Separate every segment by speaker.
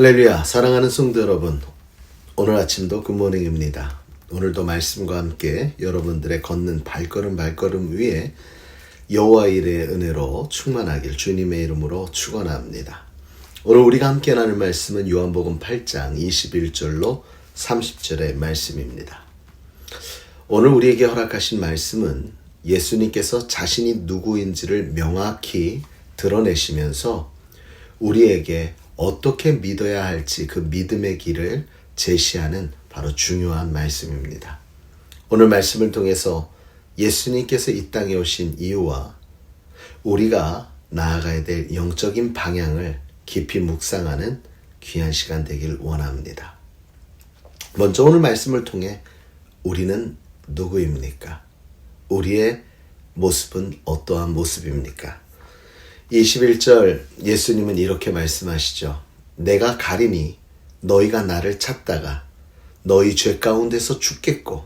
Speaker 1: 할렐루야, 사랑하는 성도 여러분, 오늘 아침도 굿모닝입니다. 오늘도 말씀과 함께 여러분들의 걷는 발걸음 위에 여호와 일의 은혜로 충만하길 주님의 이름으로 축원합니다. 오늘 우리가 함께 나눌 말씀은 요한복음 8장 21절로 30절의 말씀입니다. 오늘 우리에게 허락하신 말씀은 예수님께서 자신이 누구인지를 명확히 드러내시면서 우리에게 어떻게 믿어야 할지 그 믿음의 길을 제시하는 바로 중요한 말씀입니다. 오늘 말씀을 통해서 예수님께서 이 땅에 오신 이유와 우리가 나아가야 될 영적인 방향을 깊이 묵상하는 귀한 시간 되길 원합니다. 먼저 오늘 말씀을 통해 우리는 누구입니까? 우리의 모습은 어떠한 모습입니까? 21절 예수님은 이렇게 말씀하시죠. 내가 가리니 너희가 나를 찾다가 너희 죄 가운데서 죽겠고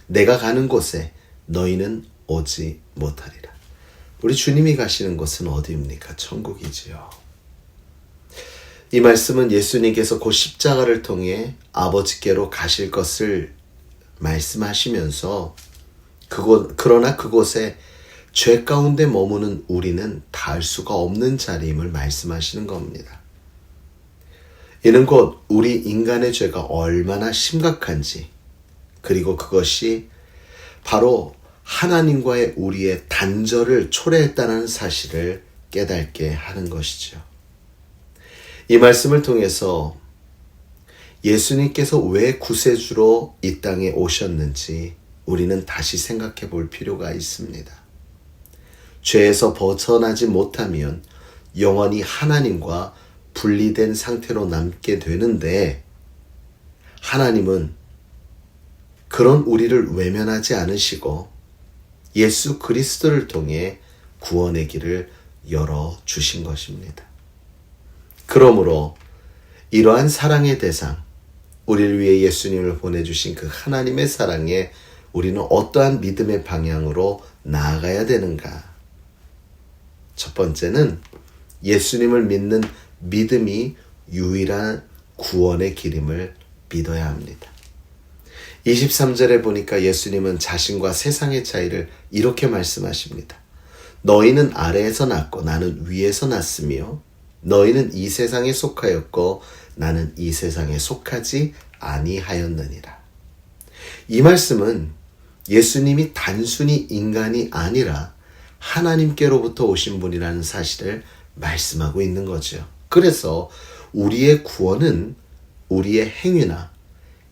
Speaker 1: 내가 가는 곳에 너희는 오지 못하리라. 우리 주님이 가시는 곳은 어디입니까? 천국이지요. 이 말씀은 예수님께서 곧 십자가를 통해 아버지께로 가실 것을 말씀하시면서 그러나 그곳에 죄 가운데 머무는 우리는 닿을 수가 없는 자리임을 말씀하시는 겁니다. 이는 곧 우리 인간의 죄가 얼마나 심각한지, 그리고 그것이 바로 하나님과의 우리의 단절을 초래했다는 사실을 깨닫게 하는 것이죠. 이 말씀을 통해서 예수님께서 왜 구세주로 이 땅에 오셨는지 우리는 다시 생각해 볼 필요가 있습니다. 죄에서 벗어나지 못하면 영원히 하나님과 분리된 상태로 남게 되는데, 하나님은 그런 우리를 외면하지 않으시고 예수 그리스도를 통해 구원의 길을 열어주신 것입니다. 그러므로 이러한 사랑의 대상, 우리를 위해 예수님을 보내주신 그 하나님의 사랑에 우리는 어떠한 믿음의 방향으로 나아가야 되는가? 첫 번째는 예수님을 믿는 믿음이 유일한 구원의 길임을 믿어야 합니다. 23절에 보니까 예수님은 자신과 세상의 차이를 이렇게 말씀하십니다. 너희는 아래에서 났고 나는 위에서 났으며 너희는 이 세상에 속하였고 나는 이 세상에 속하지 아니하였느니라. 이 말씀은 예수님이 단순히 인간이 아니라 하나님께로부터 오신 분이라는 사실을 말씀하고 있는 거죠. 그래서 우리의 구원은 우리의 행위나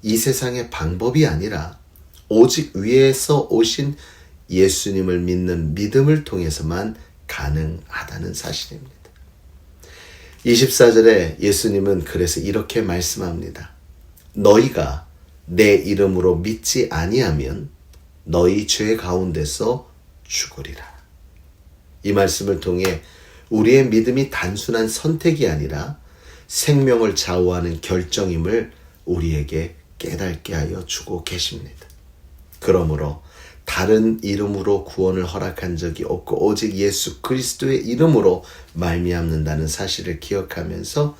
Speaker 1: 이 세상의 방법이 아니라 오직 위에서 오신 예수님을 믿는 믿음을 통해서만 가능하다는 사실입니다. 24절에 예수님은 그래서 이렇게 말씀합니다. 너희가 내 이름으로 믿지 아니하면 너희 죄 가운데서 죽으리라. 이 말씀을 통해 우리의 믿음이 단순한 선택이 아니라 생명을 좌우하는 결정임을 우리에게 깨닫게 하여 주고 계십니다. 그러므로 다른 이름으로 구원을 허락한 적이 없고 오직 예수 그리스도의 이름으로 말미암는다는 사실을 기억하면서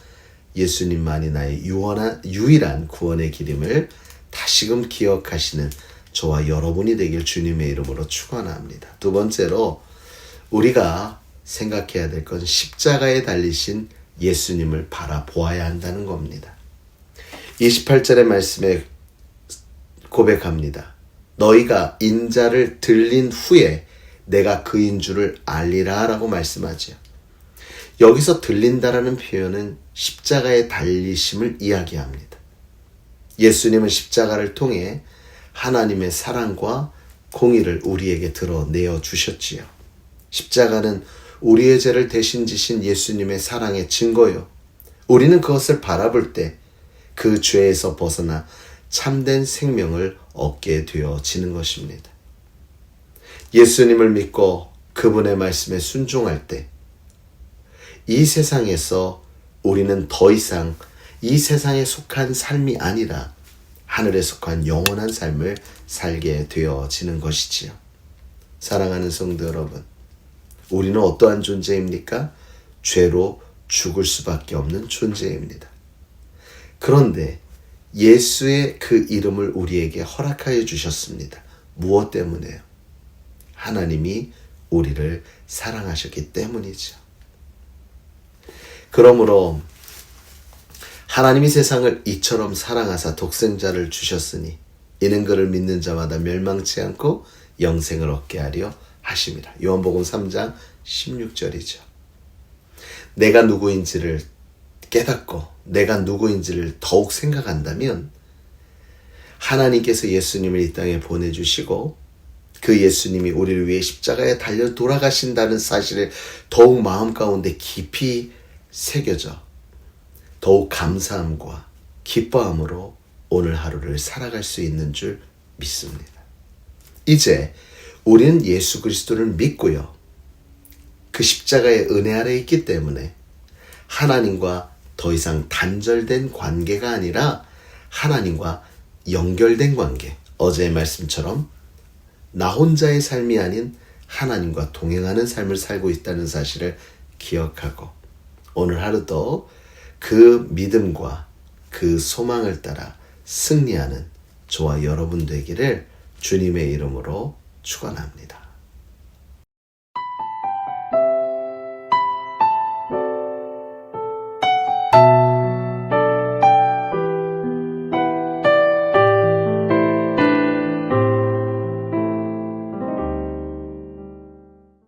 Speaker 1: 예수님만이 나의 유일한 구원의 길임을 다시금 기억하시는 저와 여러분이 되길 주님의 이름으로 축원합니다. 두 번째로 우리가 생각해야 될 건 십자가에 달리신 예수님을 바라보아야 한다는 겁니다. 28절의 말씀에 고백합니다. 너희가 인자를 들린 후에 내가 그인 줄을 알리라 라고 말씀하죠. 여기서 들린다라는 표현은 십자가에 달리심을 이야기합니다. 예수님은 십자가를 통해 하나님의 사랑과 공의를 우리에게 드러내어 주셨지요. 십자가는 우리의 죄를 대신 지신 예수님의 사랑의 증거요. 우리는 그것을 바라볼 때 그 죄에서 벗어나 참된 생명을 얻게 되어지는 것입니다. 예수님을 믿고 그분의 말씀에 순종할 때 이 세상에서 우리는 더 이상 이 세상에 속한 삶이 아니라 하늘에 속한 영원한 삶을 살게 되어지는 것이지요. 사랑하는 성도 여러분, 우리는 어떠한 존재입니까? 죄로 죽을 수밖에 없는 존재입니다. 그런데 예수의 그 이름을 우리에게 허락하여 주셨습니다. 무엇 때문에요? 하나님이 우리를 사랑하셨기 때문이죠. 그러므로 하나님이 세상을 이처럼 사랑하사 독생자를 주셨으니 이는 그를 믿는 자마다 멸망치 않고 영생을 얻게 하려 하심이라. 요한복음 3장 16절이죠. 내가 누구인지를 깨닫고 내가 누구인지를 더욱 생각한다면 하나님께서 예수님을 이 땅에 보내주시고 그 예수님이 우리를 위해 십자가에 달려 돌아가신다는 사실을 더욱 마음 가운데 깊이 새겨져 더욱 감사함과 기뻐함으로 오늘 하루를 살아갈 수 있는 줄 믿습니다. 이제 우리는 예수 그리스도를 믿고요. 그 십자가의 은혜 아래 있기 때문에 하나님과 더 이상 단절된 관계가 아니라 하나님과 연결된 관계, 어제의 말씀처럼 나 혼자의 삶이 아닌 하나님과 동행하는 삶을 살고 있다는 사실을 기억하고 오늘 하루도 그 믿음과 그 소망을 따라 승리하는 저와 여러분 되기를 주님의 이름으로 축원합니다.